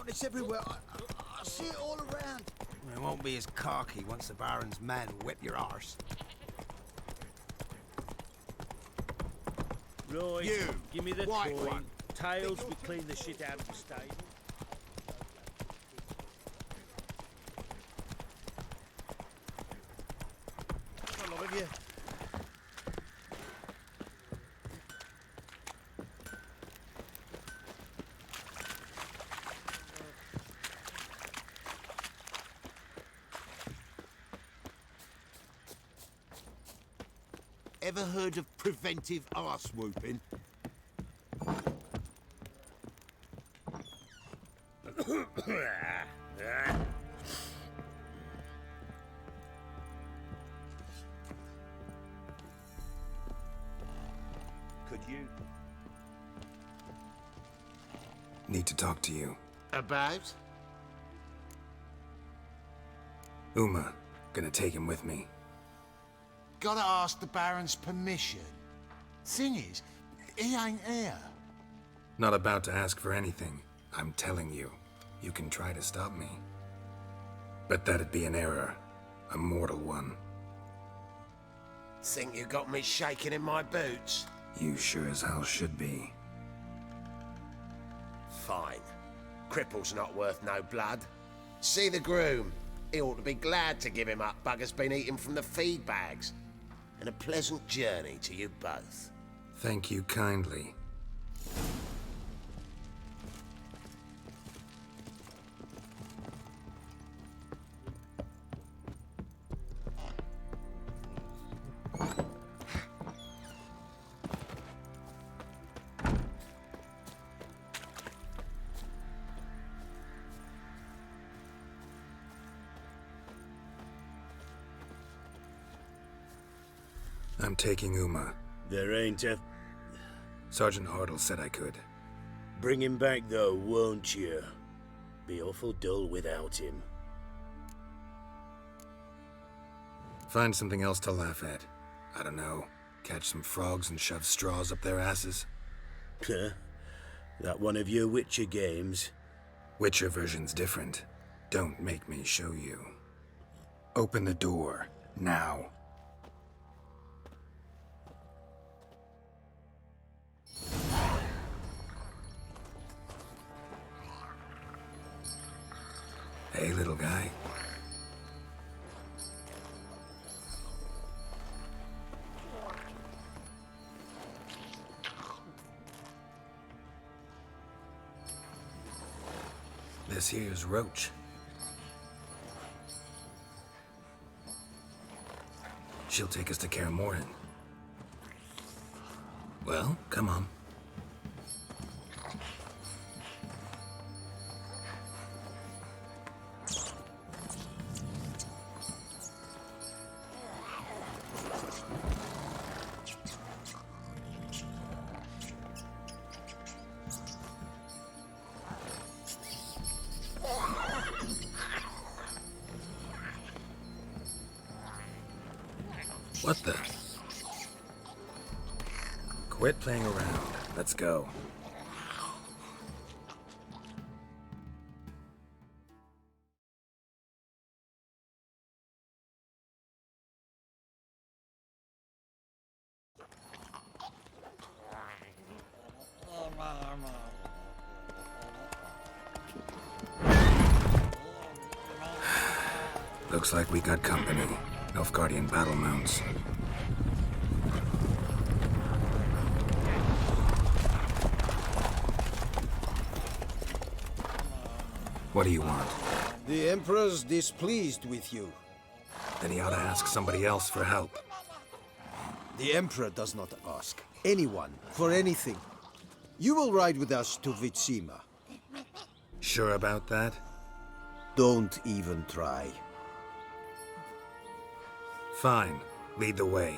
It's everywhere. I see it all around. It won't be as cocky once the Baron's men whip your arse. Right, You, give me the white coin. one. Tails, we clean the shit out of the stable. A lot of you. Ever heard of preventive arse whooping? Could you? Need to talk to you. About? Uma, gonna take him with me. Gotta ask the Baron's permission. Thing is, he ain't here. Not about to ask for anything. I'm telling you, you can try to stop me. But that'd be an error. A mortal one. Think you got me shaking in my boots? You sure as hell should be. Fine. Cripple's not worth no blood. See the groom. He ought to be glad to give him up. Bugger's been eating from the feed bags. And a pleasant journey to you both. Thank you kindly. I'm taking Uma. There ain't a... Sergeant Hartle said I could. Bring him back though, won't you? Be awful dull without him. Find something else to laugh at. I don't know. Catch some frogs and shove straws up their asses. Huh? That one of your Witcher games? Witcher version's different. Don't make me show you. Open the door, now. Hey, little guy. This here's Roach. She'll take us to Kaer Morhen. Well, come on. What the? Quit playing around. Let's go. Looks like we got company. Nilfgaardian battle mounts. What do you want? The Emperor's displeased with you. Then he ought to ask somebody else for help. The Emperor does not ask anyone for anything. You will ride with us to Wicho3. Sure about that? Don't even try. Fine. Lead the way.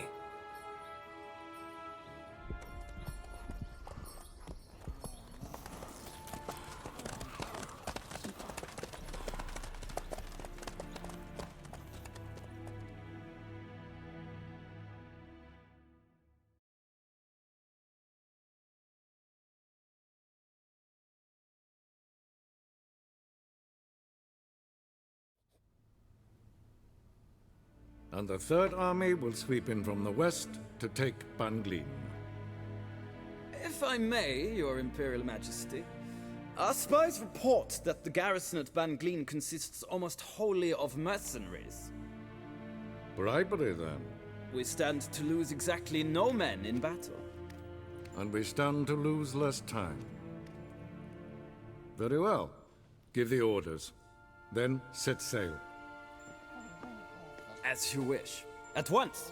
And the Third Army will sweep in from the west to take Banglin. If I may, Your Imperial Majesty, our spies report that the garrison at Banglin consists almost wholly of mercenaries. Bribery, then. We stand to lose exactly no men in battle. And we stand to lose less time. Very well. Give the orders. Then set sail. As you wish. At once!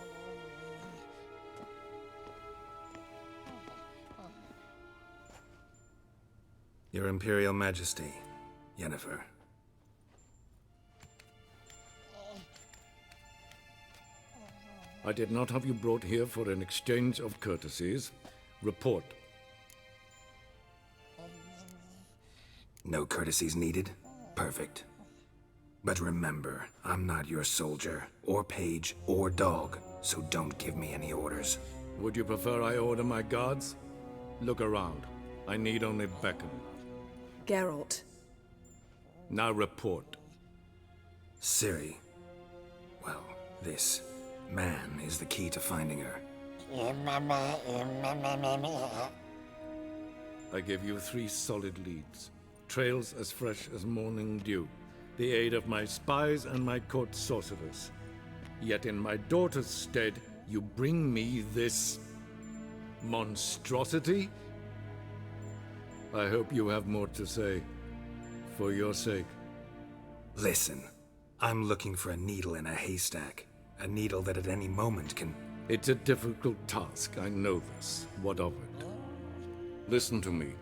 Your Imperial Majesty, Yennefer. I did not have you brought here for an exchange of courtesies. Report. No courtesies needed? Perfect. But remember, I'm not your soldier, or page, or dog, so don't give me any orders. Would you prefer I order my guards? Look around. I need only beckon. Geralt. Now report. Ciri. Well, this man is the key to finding her. I give you 3 solid leads. Trails as fresh as morning dew. The aid of my spies and my court sorcerers. Yet in my daughter's stead, you bring me this monstrosity? I hope you have more to say. For your sake. Listen, I'm looking for a needle in a haystack. A needle that at any moment can... It's a difficult task, I know this. What of it? Listen to me.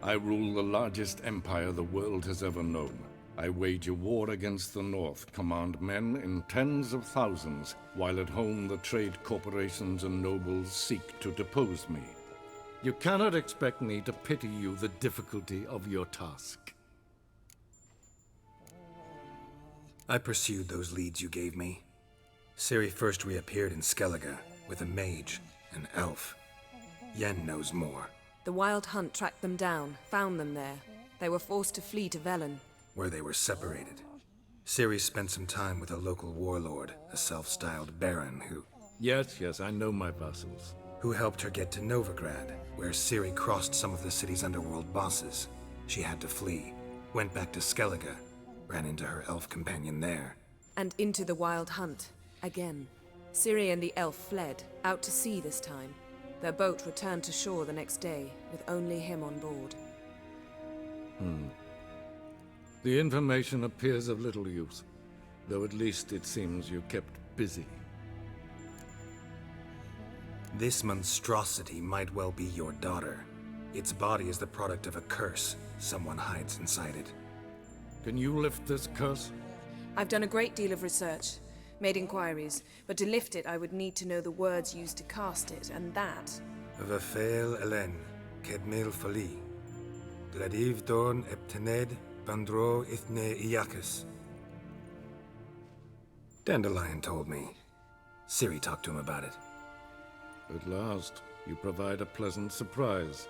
I rule the largest empire the world has ever known. I wage a war against the North, command men in tens of thousands, while at home the trade corporations and nobles seek to depose me. You cannot expect me to pity you the difficulty of your task. I pursued those leads you gave me. Ciri first reappeared in Skellige with a mage, an elf. Yen knows more. The Wild Hunt tracked them down, found them there. They were forced to flee to Velen. Where they were separated. Ciri spent some time with a local warlord, a self-styled baron who... Yes, I know my vassals. Who helped her get to Novigrad, where Ciri crossed some of the city's underworld bosses. She had to flee, went back to Skellige, ran into her elf companion there. And into the Wild Hunt, again. Ciri and the elf fled, out to sea this time. Their boat returned to shore the next day, with only him on board. The information appears of little use, though at least it seems you kept busy. This monstrosity might well be your daughter. Its body is the product of a curse someone hides inside it. Can you lift this curse? I've done a great deal of research, made inquiries, but to lift it I would need to know the words used to cast it, and that... Vafael Elen, Kedmil Fali, Gladiv Dorn Eptened, Bandro Ithne Iacus. Dandelion told me. Ciri talked to him about it. At last, you provide a pleasant surprise.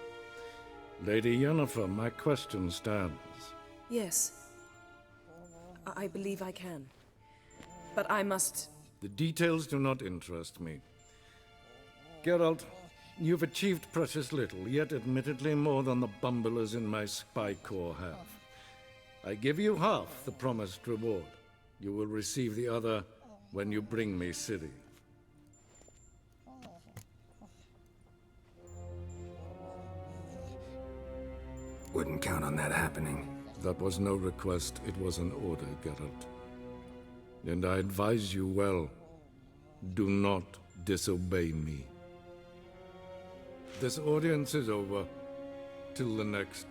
Lady Yennefer, my question stands. Yes. I believe I can. But I must... The details do not interest me. Geralt, you've achieved precious little, yet admittedly more than the bumblers in my spy corps have. I give you half the promised reward. You will receive the other when you bring me Ciri. Wouldn't count on that happening. That was no request, it was an order, Geralt. And I advise you well, do not disobey me. This audience is over. Till the next.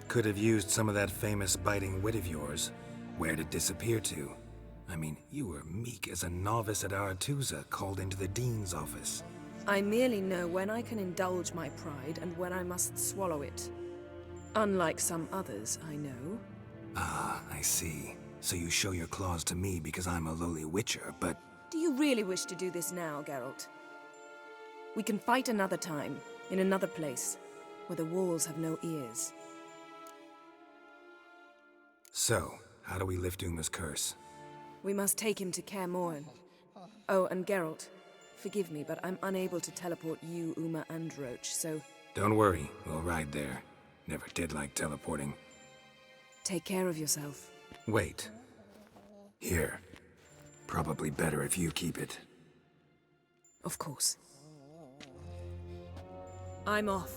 Could have used some of that famous biting wit of yours. Where'd it disappear to? I mean, you were meek as a novice at Aretusa called into the Dean's office. I merely know when I can indulge my pride and when I must swallow it. Unlike some others, I know. Ah, I see. So you show your claws to me because I'm a lowly witcher, but... Do you really wish to do this now, Geralt? We can fight another time, in another place, where the walls have no ears. So, how do we lift Uma's curse? We must take him to Kaer Morhen. Oh, and Geralt, forgive me, but I'm unable to teleport you, Uma, and Roach, so... Don't worry, we'll ride there. Never did like teleporting. Take care of yourself. Wait. Here. Probably better if you keep it. Of course. I'm off.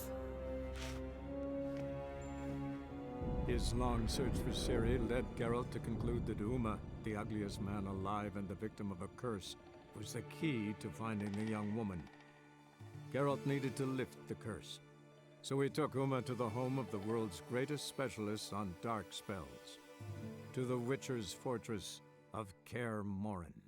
His long search for Ciri led Geralt to conclude that Uma, the ugliest man alive and the victim of a curse, was the key to finding the young woman. Geralt needed to lift the curse, so he took Uma to the home of the world's greatest specialist on dark spells, to the Witcher's fortress of Kaer Morhen.